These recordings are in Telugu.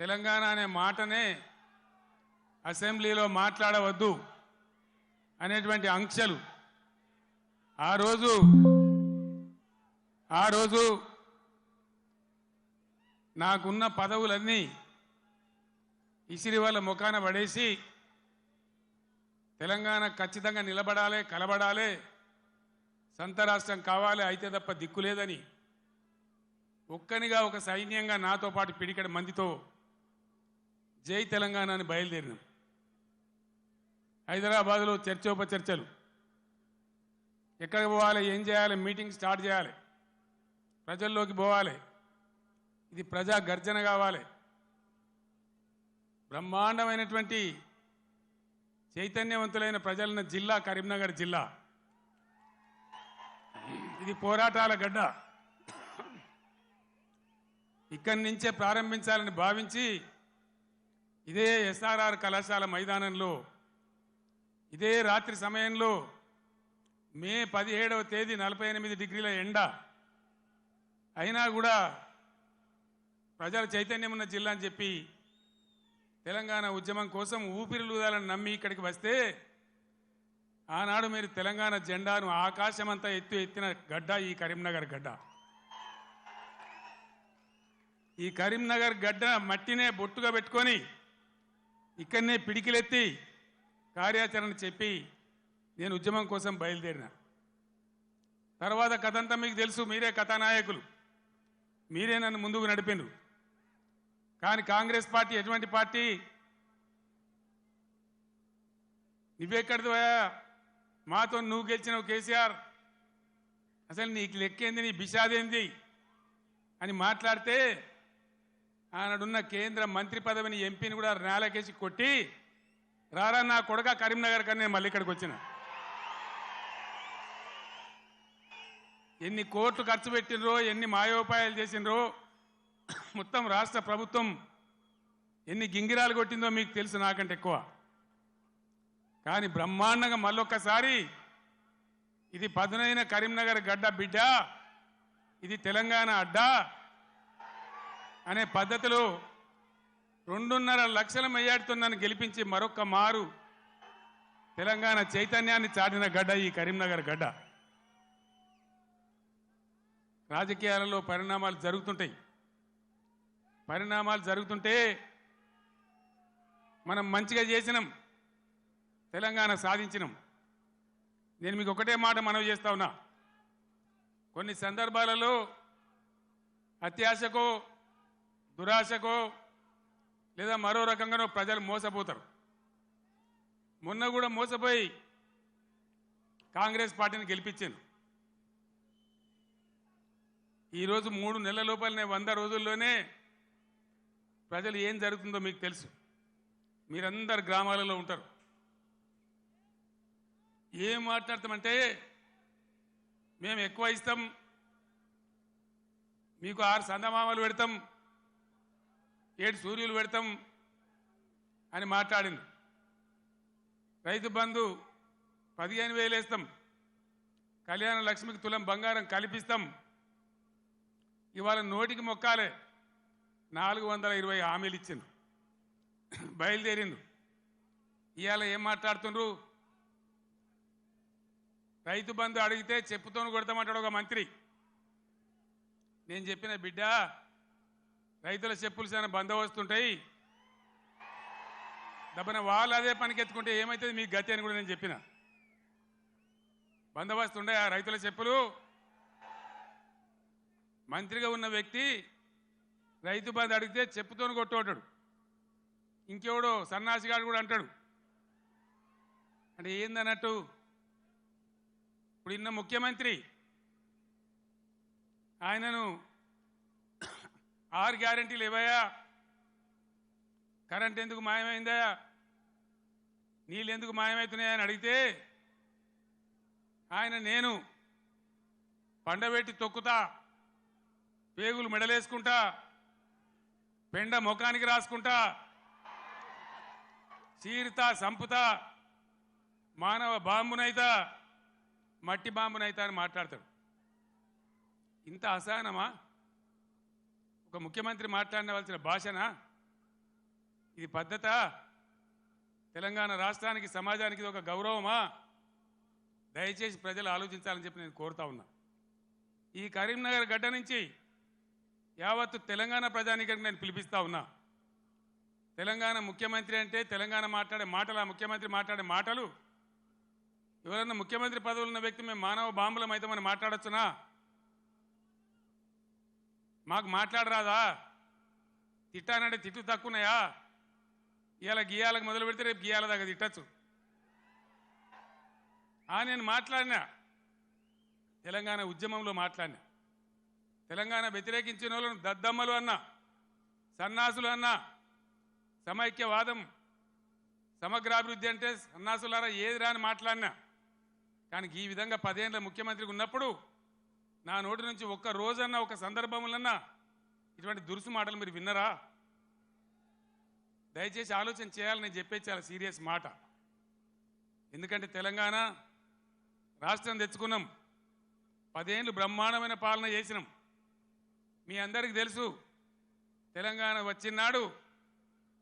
తెలంగాణ అనే మాటనే అసెంబ్లీలో మాట్లాడవద్దు అనేటువంటి ఆంక్షలు ఆ రోజు నాకున్న పదవులన్నీ ఇసిరి వాళ్ళ ముఖాన పడేసి తెలంగాణ ఖచ్చితంగా నిలబడాలి, కలబడాలి, సొంత రాష్ట్రం కావాలి, అయితే తప్ప దిక్కులేదని ఒక్కనిగా ఒక సైన్యంగా నాతో పాటు పిడికెడు మందితో జై తెలంగాణ అని బయలుదేరినాం. హైదరాబాద్లో చర్చోపచర్చలు, ఎక్కడికి పోవాలి, ఏం చేయాలి, మీటింగ్ స్టార్ట్ చేయాలి, ప్రజల్లోకి పోవాలి, ఇది ప్రజా గర్జన కావాలి, బ్రహ్మాండమైనటువంటి చైతన్యవంతులైన ప్రజలున్న జిల్లా కరీంనగర్ జిల్లా. ఇది పోరాటాల గడ్డ. ఇక్కడి నుంచే ప్రారంభించాలని భావించి ఇదే ఎస్ఆర్ఆర్ కళాశాల మైదానంలో ఇదే రాత్రి సమయంలో మే 17వ తేదీ 48 డిగ్రీల ఎండ అయినా కూడా ప్రజల చైతన్యం ఉన్న జిల్లా అని చెప్పి తెలంగాణ ఉద్యమం కోసం ఊపిరిలూదాలని నమ్మి ఇక్కడికి వస్తే ఆనాడు మీరు తెలంగాణ జెండాను ఆకాశమంతా ఎత్తిన గడ్డ ఈ కరీంనగర్ గడ్డ. ఈ కరీంనగర్ గడ్డ మట్టినే బొట్టుగా పెట్టుకొని ఇక్కడనే పిడికిలెత్తి కార్యాచరణ చెప్పి నేను ఉద్యమం కోసం బయలుదేరిన. తర్వాత కథంతా మీకు తెలుసు, మీరే కథానాయకులు, మీరే నన్ను ముందుకు నడిపిండ్రు. కానీ కాంగ్రెస్ పార్టీ ఎటువంటి పార్టీ? నువ్వెక్కడిదివా, మాతో నువ్వు గెలిచినవు కేసీఆర్, అసలు నీకు లెక్కేంది, నీ బిషాదేంది అని మాట్లాడితే ఆనాడున్న కేంద్ర మంత్రి పదవిని ఎంపీని కూడా నేలకేసి కొట్టి రారా నా కొడుక కరీంనగర్ కన్నా నేను మళ్ళీ ఇక్కడికి వచ్చిన. ఎన్ని కోట్లు ఖర్చు పెట్టినరో, ఎన్ని మాయోపాయాలు చేసినరో, మొత్తం రాష్ట్ర ప్రభుత్వం ఎన్ని గింగిరాలు కొట్టిందో మీకు తెలుసు నాకంటే ఎక్కువ. కానీ బ్రహ్మాండంగా మళ్ళొక్కసారి ఇది పదునైన కరీంనగర్ గడ్డ బిడ్డ, ఇది తెలంగాణ అడ్డా అనే పద్ధతిలో 2.5 లక్షల మెజార్టీతో నన్ను గెలిపించి మరొక్క మారు తెలంగాణ చైతన్యాన్ని చాటిన గడ్డ ఈ కరీంనగర్ గడ్డ. రాజకీయాలలో పరిణామాలు జరుగుతుంటే మనం మంచిగా చేసినాం, తెలంగాణ సాధించినాం. నేను మీకు ఒకటే మాట మనవి చేస్తా ఉన్నా, కొన్ని సందర్భాలలో అత్యాశకో, దురాశకో లేదా మరో రకంగానో ప్రజలు మోసపోతారు. మొన్న కూడా మోసపోయి కాంగ్రెస్ పార్టీని గెలిపించాను. ఈరోజు 3 నెలల లోపలనే 100 రోజుల్లోనే ప్రజలు ఏం జరుగుతుందో మీకు తెలుసు. మీరందరు గ్రామాలలో ఉంటారు. ఏం మాట్లాడతామంటే మేము ఎక్కువ ఇస్తాం, మీకు 6 సందమామలు పెడతాం, 7 సూర్యులు పెడతాం అని మాట్లాడింది. రైతు బంధు 15,000 వేస్తాం, కళ్యాణ లక్ష్మికి తులం బంగారం కల్పిస్తాం. ఇవాళ నోటికి మొక్కాలే 420 హామీలు ఇచ్చిండ్రు, బయలుదేరిండ్రు. ఇవాళ ఏం మాట్లాడుతుండ్రు? రైతు బంధు అడిగితే చెప్పుతోను కొడతామంటాడు ఒక మంత్రి. నేను చెప్పిన బిడ్డ, రైతుల చెప్పులు చాలా బందోబస్తుంటాయి, దబ్బన వాళ్ళు అదే పనికెత్తుకుంటే ఏమవుతుంది మీకు గతి అని కూడా నేను చెప్పిన. బందోబస్తు ఉండే ఆ రైతుల చెప్పులు. మంత్రిగా ఉన్న వ్యక్తి రైతు బంధు అడిగితే చెప్పుతోను కొట్టుకుంటాడు. ఇంకెవడో సన్నాసిగాడు కూడా అంటాడు. అంటే ఏందన్నట్టు? ఇప్పుడు ఇన్న ముఖ్యమంత్రి ఆయనను 6 గ్యారెంటీలు ఇవ్వయా, కరెంట్ ఎందుకు మాయమైందా, నీళ్ళు ఎందుకు మాయమవుతున్నాయని అడిగితే ఆయన నేను పండబెట్టి తొక్కుతా, పేగులు మెడలేసుకుంటా, పెండ ముఖానికి రాసుకుంటా, చీరుతా, సంపుతా, మానవ బాంబునైతా, మట్టి బాంబునైతా అని మాట్లాడతాడు. ఇంత అసహనమా ఒక ముఖ్యమంత్రి మాట్లాడవలసిన భాషనా? ఇది పద్ధతా? తెలంగాణ రాష్ట్రానికి సమాజానికి ఇది ఒక గౌరవమా? దయచేసి ప్రజలు ఆలోచించాలని చెప్పి నేను కోరుతా ఉన్నా. ఈ కరీంనగర్ గడ్డ నుంచి యావత్తు తెలంగాణ ప్రజానీకానికి నేను పిలిపిస్తా ఉన్నా. తెలంగాణ ముఖ్యమంత్రి అంటే తెలంగాణ మాట్లాడే మాటలు, ఆ ముఖ్యమంత్రి మాట్లాడే మాటలు ఎవరన్నా ముఖ్యమంత్రి పదవులు ఉన్న వ్యక్తి మేము మానవ బాంబులం అయితే మనం మాట్లాడొచ్చునా? మాకు మాట్లాడరాదా? తిట్టానంటే తిట్లు తక్కువన్నాయా? ఇవాళ గీయాలకు మొదలు పెడితే రేపు గీయాల దాకా తిట్టచ్చు. నేను మాట్లాడినా, తెలంగాణ ఉద్యమంలో మాట్లాడినా, తెలంగాణ వ్యతిరేకించిన వాళ్ళను దద్దమ్మలు అన్నా, సన్నాసులు అన్నా, సమైక్యవాదం సమగ్రాభివృద్ధి అంటే సన్నాసులారా ఏది రాని మాట్లాడినా. కానీ ఈ విధంగా 10 ఏళ్ళ ముఖ్యమంత్రికి ఉన్నప్పుడు నా నోటి నుంచి ఒక్క రోజన్నా ఒక సందర్భంలోన్నా ఇటువంటి దురుసు మాటలు మీరు విన్నరా? దయచేసి ఆలోచన చేయాలని నేను చెప్పేది చాలా సీరియస్ మాట. ఎందుకంటే తెలంగాణ రాష్ట్రం తెచ్చుకున్నాం, 10 ఏళ్ళు బ్రహ్మాండమైన పాలన చేసినాం. మీ అందరికీ తెలుసు, తెలంగాణ వచ్చినాడు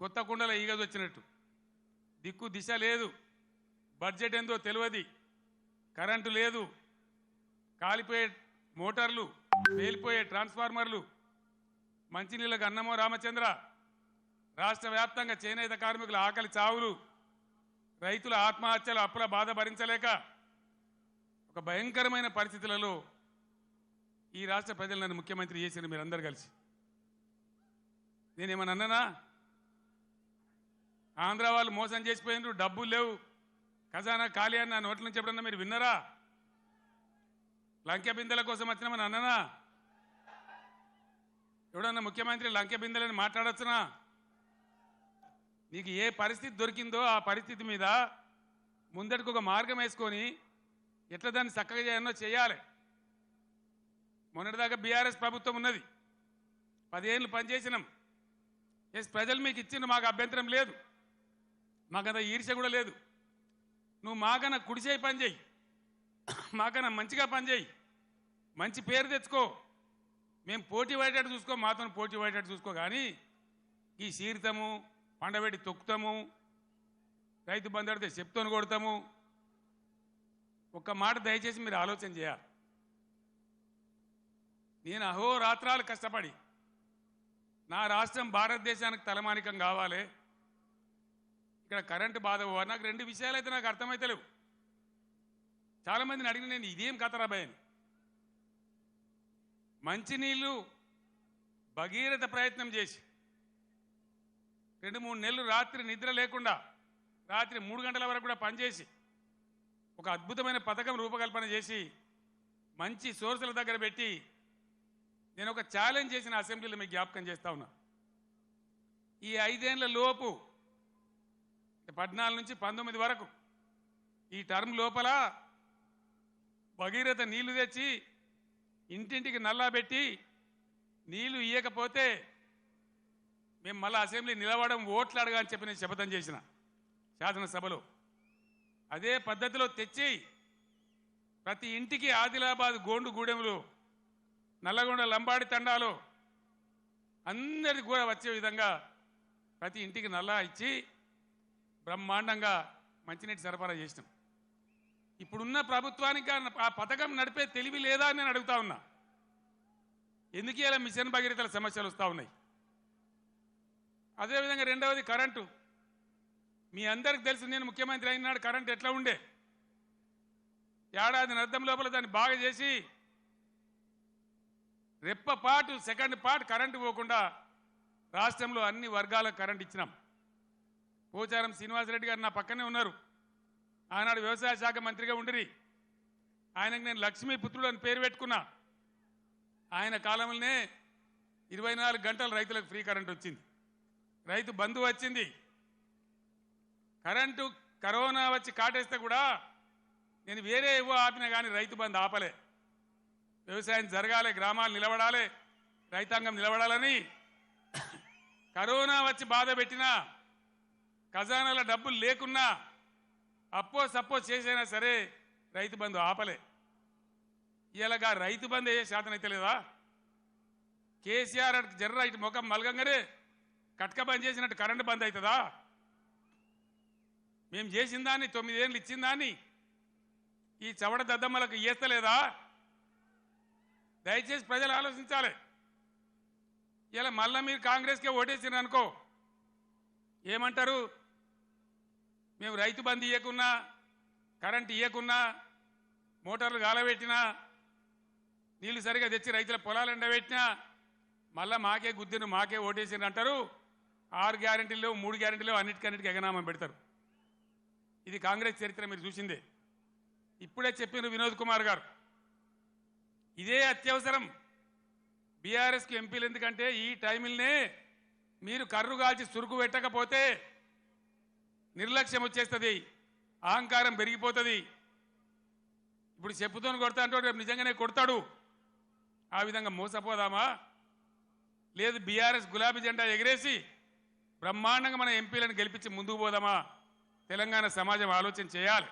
కొత్త కుండల ఈగదు వచ్చినట్టు, దిక్కు దిశ లేదు, బడ్జెట్ ఏందో తెలియదు, కరెంటు లేదు, కాలిపోయే మోటార్లు, పేలిపోయే ట్రాన్స్ఫార్మర్లు, మంచినీళ్ళకు అన్నమో రామచంద్ర, రాష్ట్ర వ్యాప్తంగా చేనేత కార్మికుల ఆకలి చావులు, రైతుల ఆత్మహత్యలు, అప్పుల బాధ భరించలేక ఒక భయంకరమైన పరిస్థితులలో ఈ రాష్ట్ర ప్రజలు నన్ను ముఖ్యమంత్రి చేసిన మీరందరూ కలిసి. నేనేమన్నా అన్నానా? ఆంధ్ర వాళ్ళు మోసం చేసిపోయినారు, డబ్బులు లేవు, ఖజానా ఖాళీ అని నా నోట్ల నుంచి ఎప్పుడన్నా మీరు విన్నారా? లంకె బిందెల కోసం వచ్చినామని అన్నానా? ఎవడన్నా ముఖ్యమంత్రి లంకె బిందెలని మాట్లాడొచ్చునా? నీకు ఏ పరిస్థితి దొరికిందో ఆ పరిస్థితి మీద ముందటికి ఒక మార్గం వేసుకొని ఎట్లా దాన్ని చక్కగా చేయాలో చేయాలి. మొన్నటిదాకా బీఆర్ఎస్ ప్రభుత్వం ఉన్నది, 10 ఏళ్ళు పనిచేసినాం. ఎస్, ప్రజలు మీకు ఇచ్చిండ్రు, మాకు అభ్యంతరం లేదు, మాకంత ఈర్ష్య కూడా లేదు. నువ్వు మాకన్నా కుడిచేయి పని చేయి, మాకన్నా మంచిగా పని చేయి, మంచి పేరు తెచ్చుకో, మేము పోటీ పడేటట్టు చూసుకో, మాతో పోటీ పడేటట్టు చూసుకో. కానీ ఈ సీరితము, పండబెట్టి తొక్కుతాము, రైతు బంధు అడితే చెప్తోని కొడతాము. ఒక్క మాట దయచేసి మీరు ఆలోచన చేయాలి. నేను అహోరాత్రాలు కష్టపడి నా రాష్ట్రం భారతదేశానికి తలమానికం కావాలి, ఇక్కడ కరెంటు బాధ పోవాలి. నాకు 2 విషయాలు అయితే నాకు అర్థమైతలేవు. చాలామందిని అడిగిన నేను ఇదేం కథరాబాయ్ అని. మంచినీళ్ళు భగీరథ ప్రయత్నం చేసి 2-3 నెలలు రాత్రి నిద్ర లేకుండా రాత్రి 3 గంటల వరకు కూడా పనిచేసి ఒక అద్భుతమైన పథకం రూపకల్పన చేసి మంచి సోర్సుల దగ్గర పెట్టి నేను ఒక ఛాలెంజ్ చేసిన అసెంబ్లీలో మీకు జ్ఞాపకం చేస్తా ఉన్నా. ఈ 5 ఏళ్ల లోపు 14 నుంచి 19 వరకు ఈ టర్మ్ లోపల భగీరథ నీళ్లు తెచ్చి ఇంటింటికి నల్లా పెట్టి నీళ్లు ఇయ్యకపోతే మేము మళ్ళీ అసెంబ్లీ నిలవడం, ఓట్లు అడగా అని చెప్పి నేను శపథం చేసిన శాసనసభలో. అదే పద్ధతిలో తెచ్చి ప్రతి ఇంటికి ఆదిలాబాద్ గోండుగూడెంలో, నల్లగొండ లంబాడి తండాలో అందరికి కూడా వచ్చే విధంగా ప్రతి ఇంటికి నల్లా ఇచ్చి బ్రహ్మాండంగా మంచినీటి సరఫరా చేసినాం. ఇప్పుడున్న ప్రభుత్వానికి ఆ పథకం నడిపే తెలివి లేదా అని నేను అడుగుతా ఉన్నా. ఎందుకు ఇలా మిషన్ భగీరథల సమస్యలు వస్తూ ఉన్నాయి? అదేవిధంగా రెండవది కరెంటు. మీ అందరికి తెలుసు, నేను ముఖ్యమంత్రి అయినాడు కరెంటు ఎట్లా ఉండే. ఏడాది అర్థం లోపల దాన్ని బాగా చేసి రెప్పపాటు సెకండ్ పాటు కరెంటు పోకుండా రాష్ట్రంలో అన్ని వర్గాలకు కరెంటు ఇచ్చినాం. పోచారం శ్రీనివాసరెడ్డి గారు నా పక్కనే ఉన్నారు, ఆనాడు వ్యవసాయ శాఖ మంత్రిగా ఉండిరి. ఆయనకు నేను లక్ష్మీపుత్రుడు అని పేరు పెట్టుకున్నా. ఆయన కాలంలోనే 24 గంటలు రైతులకు ఫ్రీ కరెంట్ వచ్చింది, రైతు బంధు వచ్చింది. కరెంటు కరోనా వచ్చి కాటేస్తే కూడా నేను వేరే ఏవో ఆపినా కానీ రైతు బంధు ఆపలే. వ్యవసాయం జరగాలి, గ్రామాలు నిలబడాలి, రైతాంగం నిలబడాలని కరోనా వచ్చి బాధ పెట్టినా, ఖజానాల డబ్బులు లేకున్నా, అప్పో సప్పో చేసైనా సరే రైతు బంధు ఆపలే. ఇలాగా రైతు బంధు ఏ శాతం అయితే లేదా? కేసీఆర్ జర్ర ఇటు ముఖం మలగంగానే కట్క బంద్ చేసినట్టు కరెంటు బంద్ అవుతుందా? మేము చేసిన దాన్ని 9 ఏళ్ళు ఇచ్చిన దాన్ని ఈ చవడ దద్దమ్మలకు ఇయ్యస్తలేదా? దయచేసి ప్రజలు ఆలోచించాలి. ఇలా మళ్ళా మీరు కాంగ్రెస్కే ఓటేసినారు అనుకో ఏమంటారు? మేము రైతు బంద్ ఇవ్వకున్నా, కరెంట్ ఇవ్వకున్నా, మోటార్లు గాలబెట్టినా, నీళ్లు సరిగా తెచ్చి రైతుల పొలాలు ఎండబెట్టినా మళ్ళా మాకే గుద్దిను, మాకే ఓటేసినారు అంటారు. 6 గ్యారెంటీలు 3 గ్యారెంటీలు అన్నిటికన్నిటికీ ఎగనామం పెడతారు. ఇది కాంగ్రెస్ చరిత్ర మీరు చూసిందే. ఇప్పుడే చెప్పిన వినోద్ కుమార్ గారు ఇదే అత్యవసరం బీఆర్ఎస్కి ఎంపీలు. ఎందుకంటే ఈ టైంలోనే మీరు కర్రు కాల్చి సురుకు పెట్టకపోతే నిర్లక్ష్యం వచ్చేస్తుంది, అహంకారం పెరిగిపోతుంది. ఇప్పుడు చెప్పుతోని కొడతా అంటే రేపు నిజంగానే కొడతాడు. ఆ విధంగా మోసపోదామా? లేదు బీఆర్ఎస్ గులాబీ జెండా ఎగిరేసి బ్రహ్మాండంగా మన ఎంపీలను గెలిపించి ముందుకు పోదామా? తెలంగాణ సమాజం ఆలోచన చేయాలి.